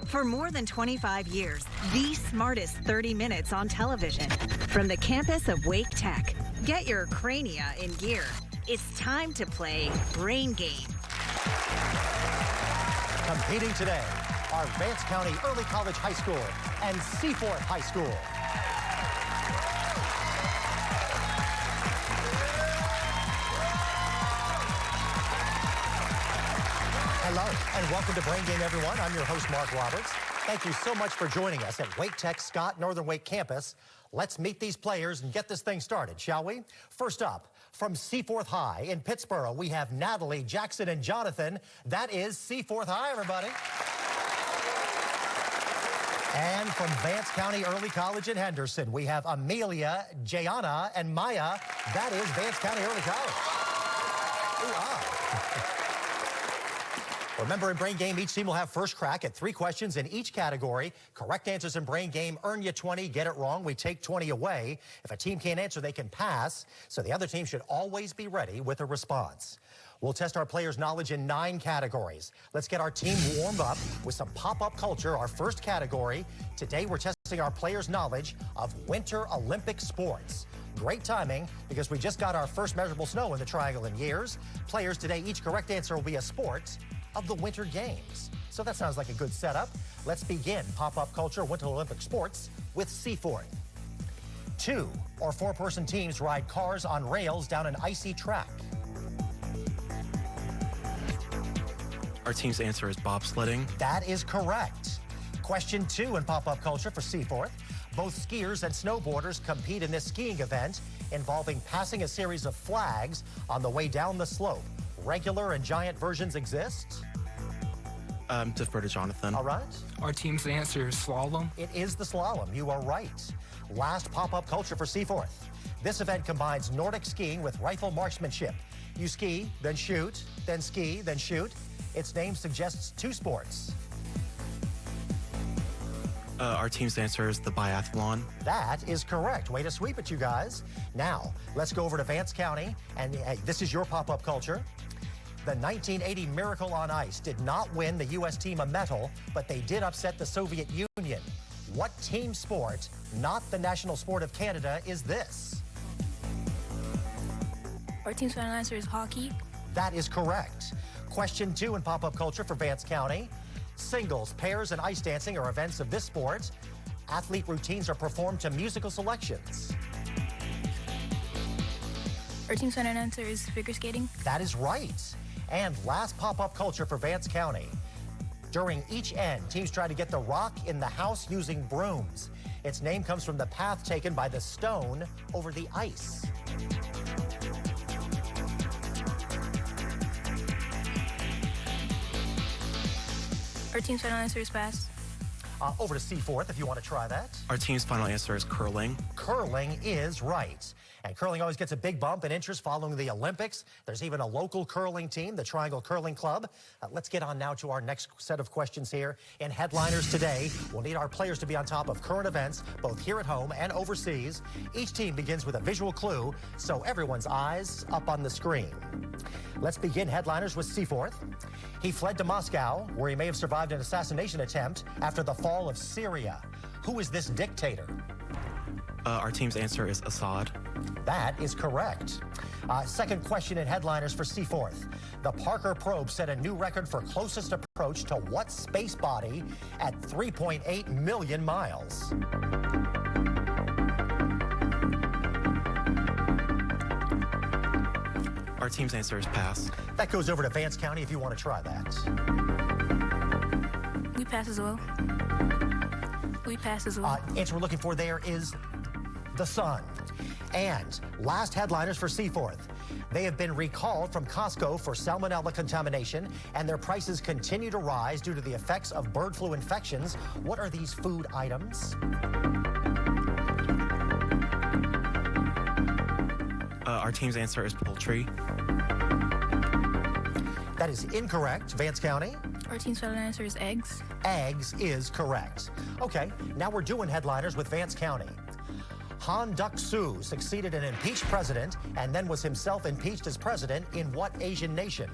For more than 25 years, the smartest 30 minutes on television. From the campus of Wake Tech, get your crania in gear. It's time to play Brain Game. Competing today are Vance County Early College High School and Seaforth High School. Hello, and welcome to Brain Game, everyone. I'm your host, Mark Roberts. Thank you so much for joining us at Wake Tech Scott Northern Wake Campus. Let's meet these players and get this thing started, shall we? First up, from Seaforth High in Pittsburgh, we have Natalie, Jackson, and Jonathan. That is Seaforth High, everybody. And from Vance County Early College in Henderson, we have Amelia, Jayana, and Maya. That is Vance County Early College. Remember, in Brain Game, each team will have first crack at 3 questions in each category. Correct answers in Brain Game earn you 20. Get it wrong, we take 20 away. If a team can't answer, they can pass. So the other team should always be ready with a response. We'll test our players' knowledge in 9 categories. Let's get our team warmed up with some pop-up culture, our first category. Today, we're testing our players' knowledge of Winter Olympic sports. Great timing, because we just got our first measurable snow in the Triangle in years. Players today, each correct answer will be a sport of the Winter Games. So that sounds like a good setup. Let's begin pop-up culture Winter Olympic sports with Seaforth. 2 or 4-person teams ride cars on rails down an icy track. Our team's answer is bobsledding. That is correct. Question 2 in pop-up culture for Seaforth. Both skiers and snowboarders compete in this skiing event involving passing a series of flags on the way down the slope. Regular and giant versions exist? Defer to Jonathan. All right. Our team's answer is slalom. It is the slalom. You are right. Last pop-up culture for Seaforth. This event combines Nordic skiing with rifle marksmanship. You ski, then shoot, then ski, then shoot. Its name suggests 2 sports. Our team's answer is the biathlon. That is correct. Way to sweep it, you guys. Now, let's go over to Vance County, and this is your pop-up culture. The 1980 Miracle on Ice did not win the U.S. team a medal, but they did upset the Soviet Union. What team sport, not the national sport of Canada, is this? Our team's final answer is hockey. That is correct. Question 2 in pop-up culture for Vance County. Singles, pairs, and ice dancing are events of this sport. Athlete routines are performed to musical selections. Our team's final answer is figure skating. That is right. And last pop-up culture for Vance County. During each end, teams try to get the rock in the house using brooms. Its name comes from the path taken by the stone over the ice. Our team's final answer is pass. Over to Seaforth if you want to try that. Our team's final answer is curling. Curling is right. And curling always gets a big bump in interest following the Olympics. There's even a local curling team, the Triangle Curling Club. Let's get on now to our next set of questions here. In Headliners today, we'll need our players to be on top of current events, both here at home and overseas. Each team begins with a visual clue, so everyone's eyes up on the screen. Let's begin Headliners with Seaforth. He fled to Moscow, where he may have survived an assassination attempt after the fall of Syria. Who is this dictator? Our team's answer is Assad. That is correct. Second question in Headliners for Seaforth. The Parker probe set a new record for closest approach to what space body at 3.8 million miles? Our team's answer is pass. That goes over to Vance County if you want to try that. We pass as well. We pass as well. Answer we're looking for there is the sun. And last Headliners for Seaforth. They have been recalled from Costco for salmonella contamination, and their prices continue to rise due to the effects of bird flu infections. What are these food items? Our team's answer is poultry. That is incorrect, Vance County. Our team's final answer is eggs. Eggs is correct. Okay, now we're doing Headliners with Vance County. Han Duck-soo succeeded an impeached president and then was himself impeached as president in what Asian nation?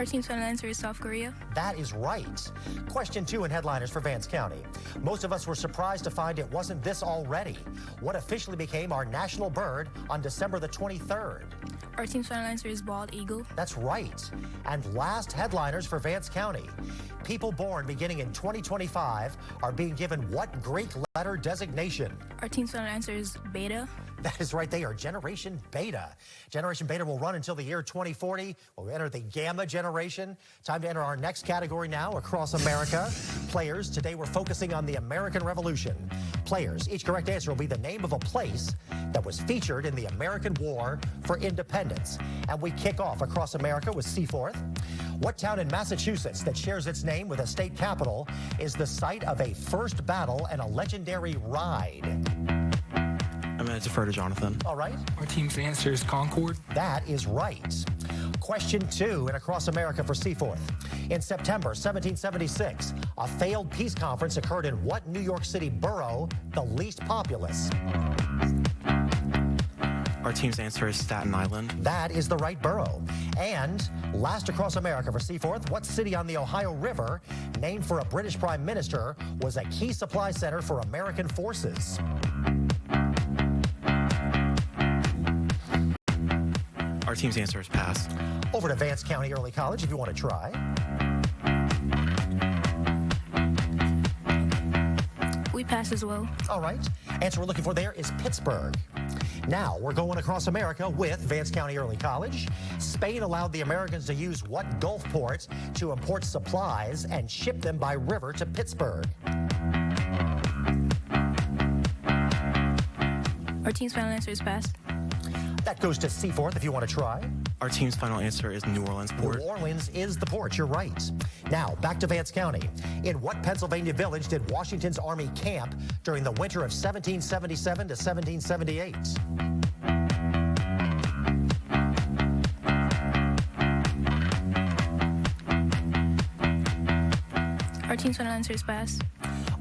Our team's final answer is South Korea. That is right. Question 2 in headliners for Vance County. Most of us were surprised to find it wasn't this already. What officially became our national bird on December the 23rd? Our team's final answer is bald eagle. That's right. And last headliners for Vance County. People born beginning in 2025 are being given what Greek letter designation? Our team's final answer is beta. That is right. They are Generation Beta. Generation Beta will run until the year 2040. We'll enter the Gamma generation. Time to enter our next category now across America. Players, today we're focusing on the American Revolution. Players, each correct answer will be the name of a place that was featured in the American War for Independence. And we kick off across America with Seaforth. What town in Massachusetts that shares its name with a state capital is the site of a first battle and a legendary ride? I'm going to defer to Jonathan. All right. Our team's answer is Concord. That is right. Question 2 in Across America for Seaforth. In September 1776, a failed peace conference occurred in what New York City borough, the least populous? Our team's answer is Staten Island. That is the right borough. And last across America for Seaforth, what city on the Ohio River, named for a British prime minister, was a key supply center for American forces? Our team's answer is pass. Over to Vance County Early College if you want to try. We pass as well. All right. Answer we're looking for there is Pittsburgh. Now, we're going across America with Vance County Early College. Spain allowed the Americans to use what Gulf port to import supplies and ship them by river to Pittsburgh? Our team's final answer is pass. That goes to Seaforth if you want to try. Our team's final answer is New Orleans Port. New Orleans is the port, you're right. Now, back to Vance County. In what Pennsylvania village did Washington's army camp during the winter of 1777 to 1778? Our team's final answer is pass.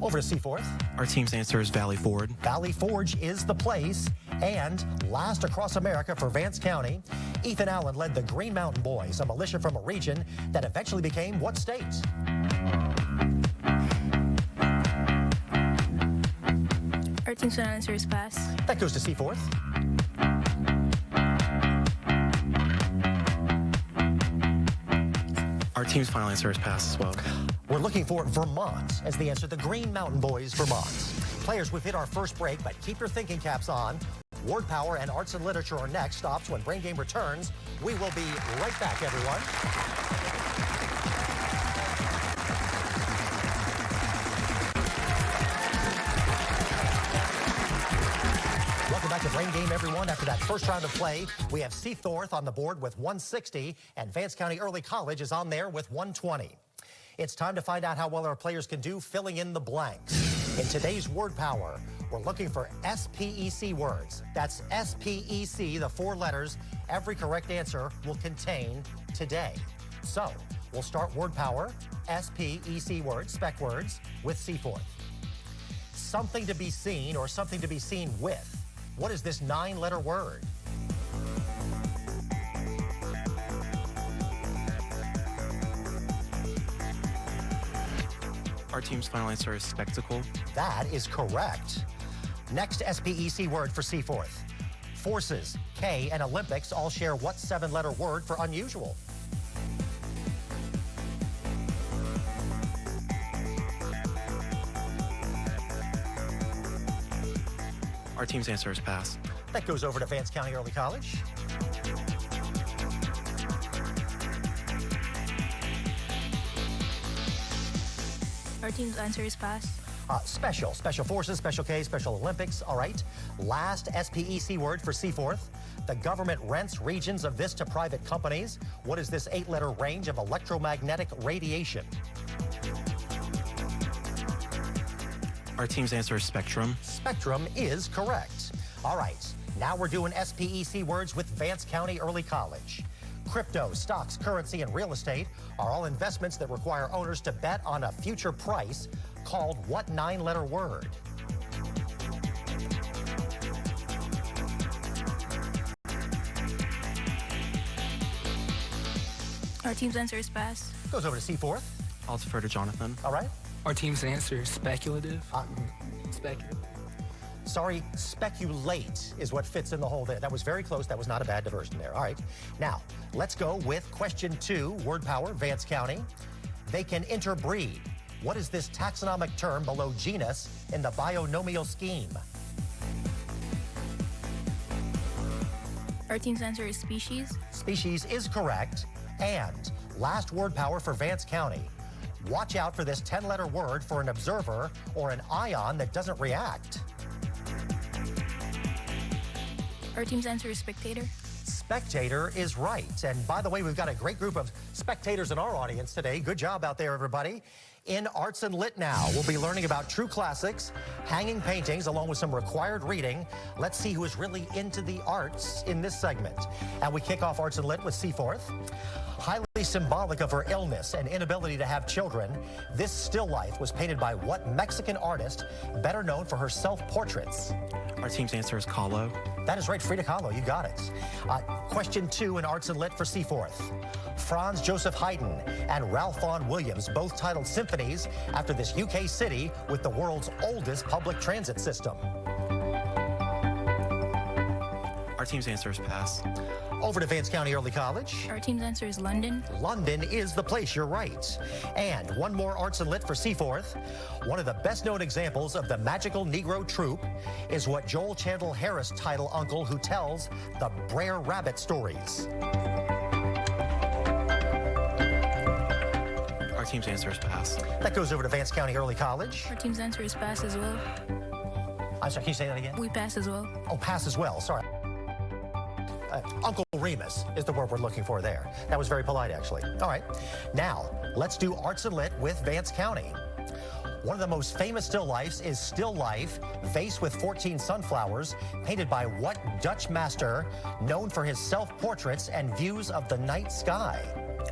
Over to Seaforth. Our team's answer is Valley Forge. Valley Forge is the place. And last across America for Vance County, Ethan Allen led the Green Mountain Boys, a militia from a region that eventually became what state? Our team's final answer is pass. That goes to Seaforth. Our team's final answer is pass as well. We're looking for Vermont as the answer. The Green Mountain Boys, Vermont. Players, we've hit our first break, but keep your thinking caps on. Word Power and Arts and Literature are next. Stops when Brain Game returns. We will be right back, everyone. Welcome back to Brain Game, everyone. After that first round of play, we have Seaforth on the board with 160, and Vance County Early College is on there with 120. It's time to find out how well our players can do filling in the blanks. In today's Word Power, we're looking for SPEC words. That's SPEC, the 4 letters every correct answer will contain today. So, we'll start Word Power, SPEC words, spec words, with Seaforth. Something to be seen or something to be seen with. What is this 9-letter word? Our team's final answer is spectacle. That is correct. Next SPEC word for Seaforth. Forces, K, and Olympics all share what 7-letter word for unusual? Our team's answer is pass. That goes over to Vance County Early College. Our team's answer is pass. Special forces, special K, special Olympics. All right. Last SPEC word for Seaforth. The government rents regions of this to private companies. What is this 8-letter range of electromagnetic radiation? Our team's answer is spectrum. Spectrum is correct. All right. Now we're doing SPEC words with Vance County Early College. Crypto, stocks, currency, and real estate are all investments that require owners to bet on a future price, called what 9-letter word? Our team's answer is pass. Goes over to Seaforth. I'll defer to Jonathan. All right. Our team's answer is speculative. Speculative. Sorry, speculate is what fits in the hole there. That was very close. That was not a bad diversion there. All right. Now, let's go with question 2, word power, Vance County. They can interbreed. What is this taxonomic term below genus in the binomial scheme? Our team's answer is species. Species is correct. And last word power for Vance County. Watch out for this 10-letter word for an observer or an ion that doesn't react. Our team's answer is spectator. Spectator is right. And by the way, we've got a great group of spectators in our audience today. Good job out there, everybody. In Arts and Lit now, we'll be learning about true classics, hanging paintings, along with some required reading. Let's see who is really into the arts in this segment. And we kick off Arts and Lit with Seaforth. Highly symbolic of her illness and inability to have children, this still life was painted by what Mexican artist, better known for her self-portraits? Our team's answer is Kahlo. That is right, Frida Kahlo, you got it. Question 2 in Arts and Lit for Seaforth. Franz Joseph Haydn and Ralph Vaughan Williams both titled symphonies after this UK city with the world's oldest public transit system. Our team's answer is pass. Over to Vance County Early College. Our team's answer is London. London is the place, you're right. And one more Arts and Lit for Seaforth. One of the best known examples of the magical Negro troupe is what Joel Chandler Harris title uncle who tells the Brer Rabbit stories. Our team's answer is pass. That goes over to Vance County Early College. Our team's answer is pass as well. I'm sorry, can you say that again? We pass as well. Oh, pass as well, sorry. Uncle Remus is the word we're looking for there. That was very polite, actually. All right. Now, let's do Arts and Lit with Vance County. One of the most famous still lifes is Still Life, vase with 14 sunflowers, painted by what Dutch master known for his self-portraits and views of the night sky?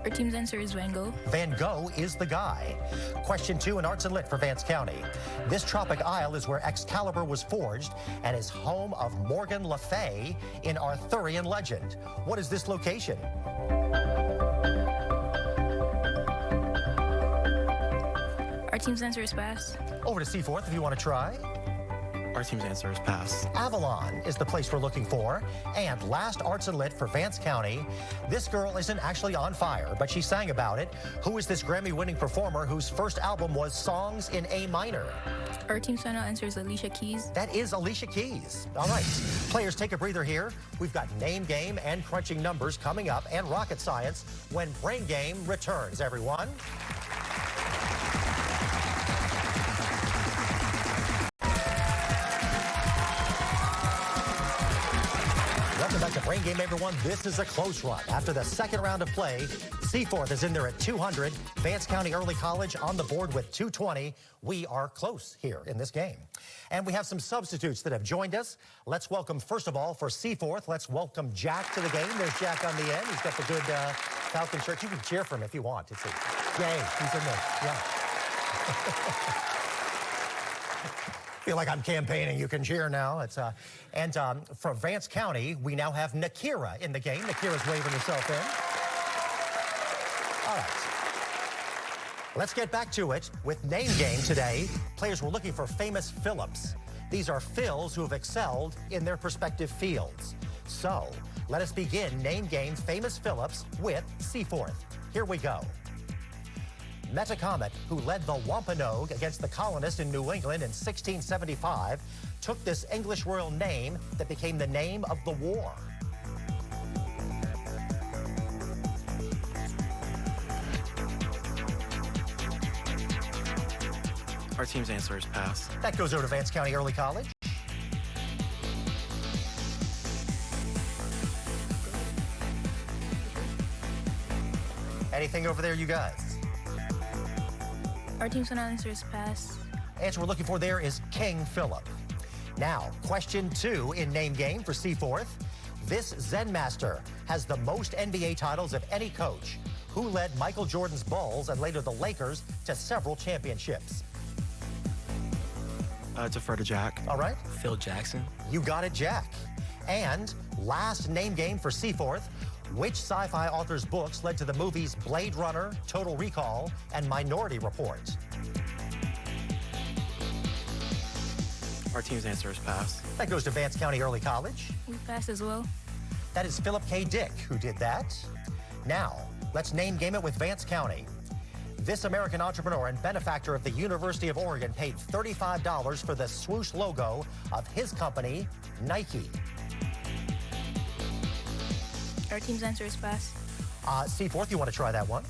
Our team's answer is Van Gogh. Van Gogh is the guy. Question 2 in Arts and Lit for Vance County. This tropic isle is where Excalibur was forged and is home of Morgan Le Fay in Arthurian legend. What is this location? Our team's answer is pass. Over to Seaforth if you want to try. Our team's answer is pass. Avalon is the place we're looking for. And last Arts and Lit for Vance County. This girl isn't actually on fire, but she sang about it. Who is this Grammy-winning performer whose first album was Songs in A minor? Our team's final answer is Alicia Keys. That is Alicia Keys. All right, players, take a breather here. We've got Name Game and Crunching Numbers coming up, and Rocket Science when Brain Game returns, everyone. Welcome back to Brain Game, everyone. This is a close run. After the second round of play, Seaforth is in there at 200. Vance County Early College on the board with 220. We are close here in this game. And we have some substitutes that have joined us. Let's welcome, first of all, for Seaforth, let's welcome Jack to the game. There's Jack on the end. He's got the good Falcon shirt. You can cheer for him if you want. It's yay, he's in there. Yeah. Feel like I'm campaigning. You can cheer now. It's from Vance County, we now have Nakira in the game. Nakira's waving herself in. All right. Let's get back to it with Name Game today. Players were looking for famous Phillips. These are Phils who have excelled in their respective fields. So let us begin Name Game Famous Phillips with Seaforth. Here we go. Metacomet, who led the Wampanoag against the colonists in New England in 1675, took this English royal name that became the name of the war. Our team's answer is pass. That goes over to Vance County Early College. Anything over there, you guys? Our team's final answer is pass. Answer we're looking for there is King Philip. Now, question 2 in Name Game for Seaforth. This Zen master has the most NBA titles of any coach. Who led Michael Jordan's Bulls and later the Lakers to several championships? Defer to Jack. All right. Phil Jackson. You got it, Jack. And last Name Game for Seaforth. Which sci-fi author's books led to the movies Blade Runner, Total Recall, and Minority Report? Our team's answer is pass. That goes to Vance County Early College. We pass as well. That is Philip K. Dick who did that. Now, let's name game it with Vance County. This American entrepreneur and benefactor of the University of Oregon paid $35 for the swoosh logo of his company, Nike. Our team's answer is pass. Seaforth, you want to try that one?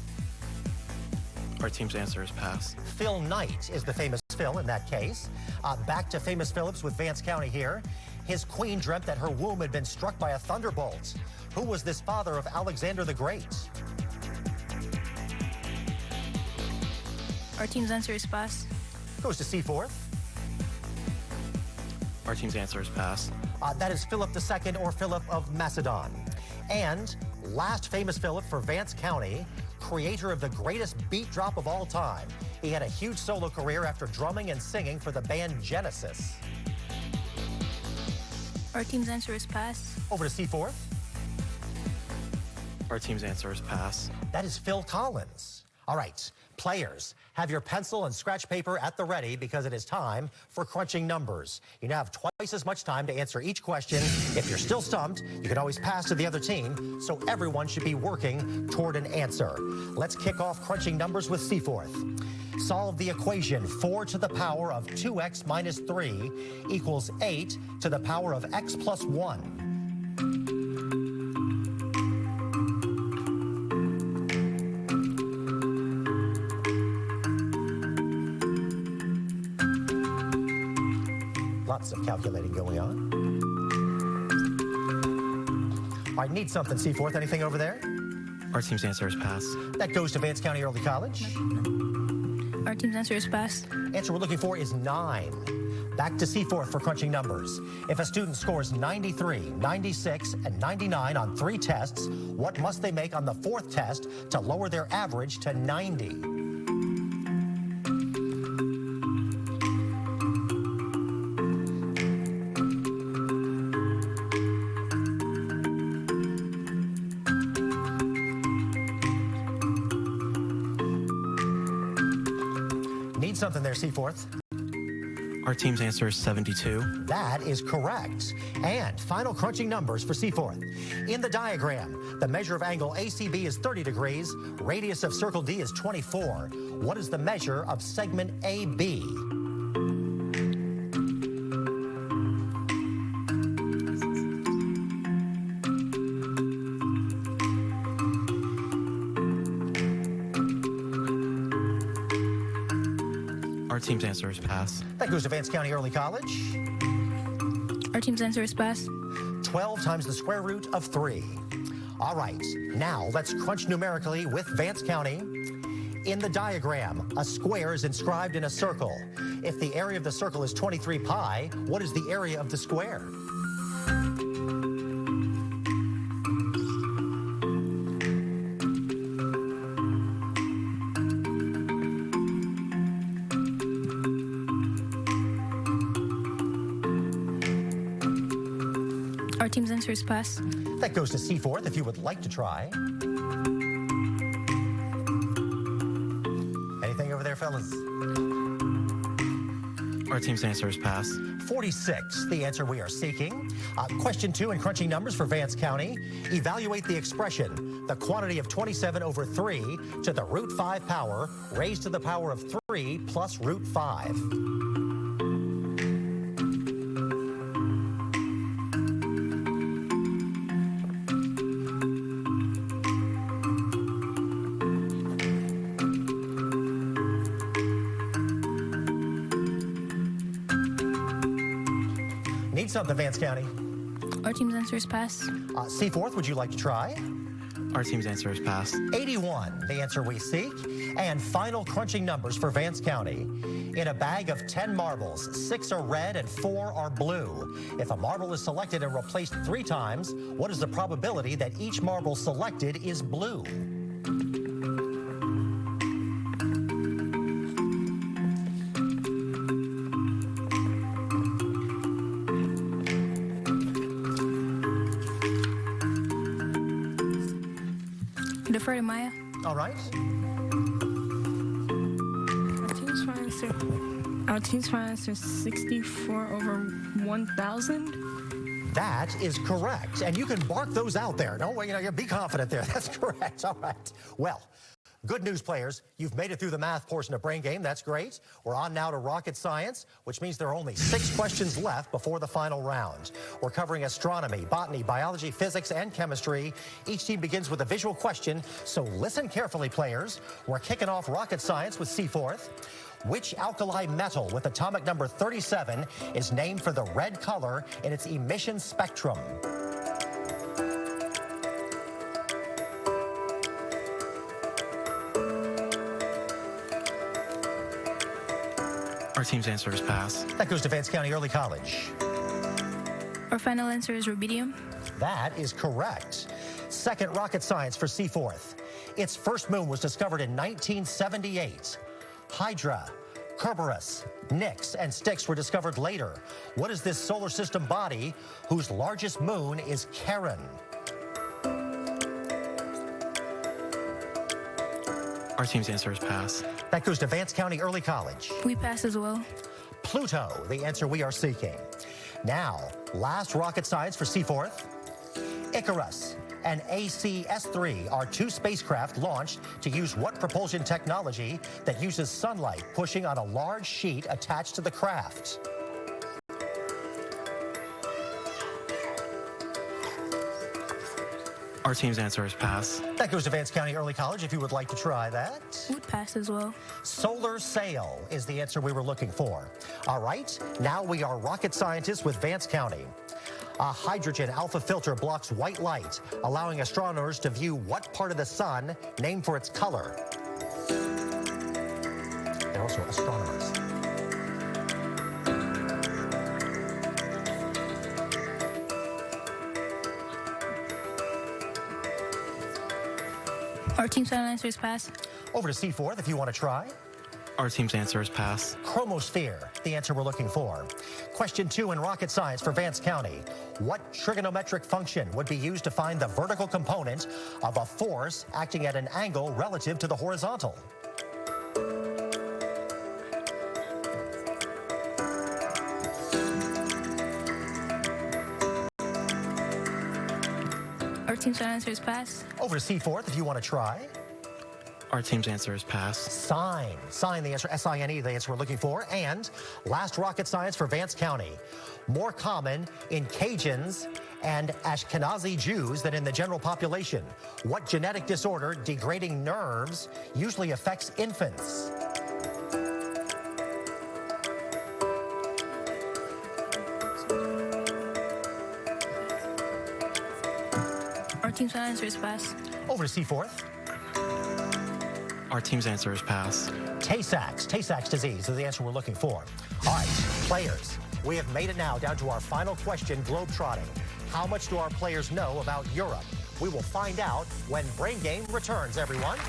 Our team's answer is pass. Phil Knight is the famous Phil in that case. Back to famous Phillips with Vance County here. His queen dreamt that her womb had been struck by a thunderbolt. Who was this father of Alexander the Great? Our team's answer is pass. Goes to Seaforth. Our team's answer is pass. That is Philip II or Philip of Macedon. And last famous Philip for Vance County, creator of the greatest beat drop of all time. He had a huge solo career after drumming and singing for the band Genesis. Our team's answer is pass. Over to Seaforth. Our team's answer is pass. That is Phil Collins. All right, players, have your pencil and scratch paper at the ready because it is time for crunching numbers. You now have twice as much time to answer each question. If you're still stumped, you can always pass to the other team, so everyone should be working toward an answer. Let's kick off crunching numbers with Seaforth. Solve the equation 4 to the power of 2x minus 3 equals 8 to the power of x plus 1. Lots of calculating going on. All right, need something, Seaforth. Anything over there? Our team's answer is pass. That goes to Vance County Early College. Our team's answer is pass. Answer we're looking for is 9. Back to Seaforth for crunching numbers. If a student scores 93, 96, and 99 on 3 tests, what must they make on the 4th test to lower their average to 90? Need something there, Seaforth. Our team's answer is 72. That is correct. And final crunching numbers for Seaforth. In the diagram, the measure of angle ACB is 30 degrees, radius of circle D is 24. What is the measure of segment AB? Our team's answer is pass. That goes to Vance County Early College. Our team's answer is pass. 12 times the square root of 3. All right, now let's crunch numerically with Vance County. In the diagram, a square is inscribed in a circle. If the area of the circle is 23 pi, what is the area of the square? Our team's answer is pass. That goes to Seaforth if you would like to try. Anything over there, fellas? Our team's answer is pass. 46, the answer we are seeking. Question 2 in crunching numbers for Vance County. Evaluate the expression, the quantity of 27 over 3 to the root 5 power raised to the power of 3 plus root 5. Need something, Vance County. Our team's answer is pass. Seaforth, would you like to try? Our team's answer is pass. 81, the answer we seek. And final crunching numbers for Vance County. In a bag of 10 marbles, 6 are red and 4 are blue. If a marble is selected and replaced 3 times, what is the probability that each marble selected is blue? Fred and Maya. All right. Our team's final answer is 64 over 1,000. That is correct. And you can bark those out there. Don't be confident there. That's correct. All right. Well, good news, players. You've made it through the math portion of Brain Game. That's great. We're on now to rocket science, which means there are only 6 questions left before the final round. We're covering astronomy, botany, biology, physics, and chemistry. Each team begins with a visual question, so listen carefully, players. We're kicking off rocket science with Seaforth. Which alkali metal with atomic number 37 is named for the red color in its emission spectrum? Our team's answer is pass. That goes to Vance County Early College. Our final answer is rubidium. That is correct. Second rocket science for Seaforth. Its first moon was discovered in 1978. Hydra, Kerberos, Nix, and Styx were discovered later. What is this solar system body whose largest moon is Charon? Our team's answer is pass. That goes to Vance County Early College. We pass as well. Pluto, the answer we are seeking. Now, last rocket science for Seaforth. Icarus and ACS-3 are 2 spacecraft launched to use what propulsion technology that uses sunlight pushing on a large sheet attached to the craft? Our team's answer is pass. That goes to Vance County Early College if you would like to try that. We pass as well. Solar sail is the answer we were looking for. All right, now we are rocket scientists with Vance County. A hydrogen alpha filter blocks white light, allowing astronomers to view what part of the sun named for its color. They're also astronomers. Our team's final answer is pass. Over to Seaforth if you want to try. Our team's answer is pass. Chromosphere, the answer we're looking for. Question 2 in rocket science for Vance County. What trigonometric function would be used to find the vertical component of a force acting at an angle relative to the horizontal? Our team's final answer is pass. Over to Seaforth if you want to try. Our team's answer is pass. Sine. Sine, the answer, S-I-N-E, the answer we're looking for. And last rocket science for Vance County. More common in Cajuns and Ashkenazi Jews than in the general population. What genetic disorder degrading nerves usually affects infants? Our team's final answer is pass. Over to Seaforth. Our team's answer is pass. Tay-Sachs disease is the answer we're looking for. All right, players, we have made it now down to our final question, globetrotting. How much do our players know about Europe? We will find out when Brain Game returns, everyone.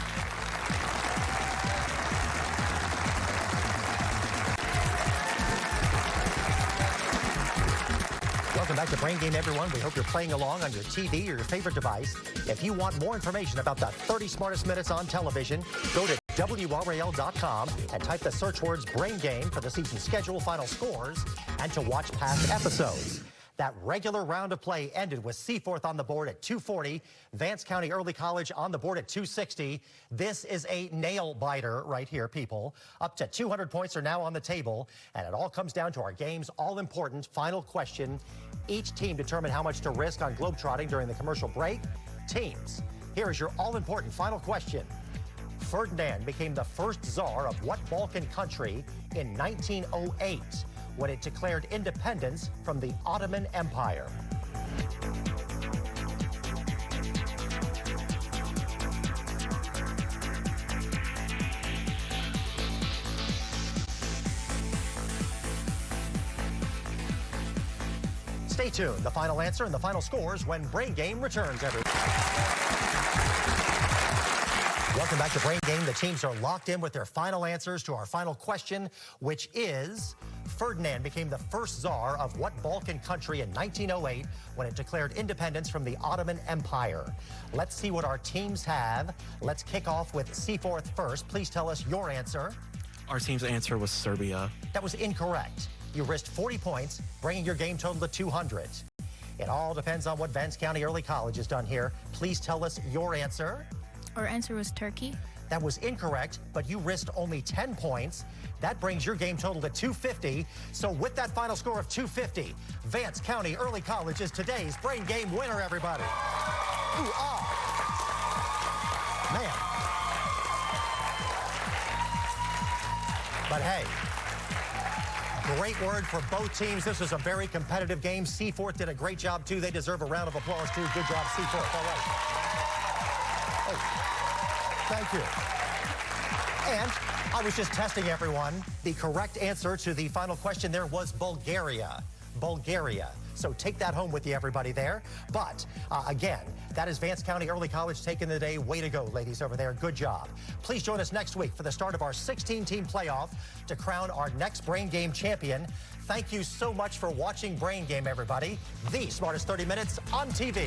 Welcome back to Brain Game, everyone. We hope you're playing along on your TV or your favorite device. If you want more information about the 30 smartest minutes on television, go to WRAL.com and type the search words Brain Game for the season schedule, final scores, and to watch past episodes. That regular round of play ended with Seaforth on the board at 240, Vance County Early College on the board at 260. This is a nail-biter right here, people. Up to 200 points are now on the table, and it all comes down to our game's all-important final question. Each team determine how much to risk on globetrotting during the commercial break. Teams, here is your all-important final question. Ferdinand became the first Tsar of what Balkan country in 1908? When it declared independence from the Ottoman Empire? Stay tuned. The final answer and the final scores when Brain Game returns, everyone. Welcome back to Brain Game. The teams are locked in with their final answers to our final question, which is, Ferdinand became the first czar of what Balkan country in 1908 when it declared independence from the Ottoman Empire? Let's see what our teams have. Let's kick off with Seaforth first. Please tell us your answer. Our team's answer was Serbia. That was incorrect. You risked 40 points, bringing your game total to 200. It all depends on what Vance County Early College has done here. Please tell us your answer. Our answer was Turkey. That was incorrect, but you risked only 10 points. That brings your game total to 250. So with that final score of 250, Vance County Early College is today's Brain Game winner, everybody. Ooh, ah. Man. But hey, great word for both teams. This was a very competitive game. Seaforth did a great job, too. They deserve a round of applause, too. Good job, Seaforth. All right. Oh. Thank you. And I was just testing everyone. The correct answer to the final question there was Bulgaria. Bulgaria. So take that home with you, everybody there. But again, that is Vance County Early College taking the day. Way to go, ladies over there. Good job. Please join us next week for the start of our 16-team playoff to crown our next Brain Game champion. Thank you so much for watching Brain Game, everybody. The smartest 30 minutes on TV.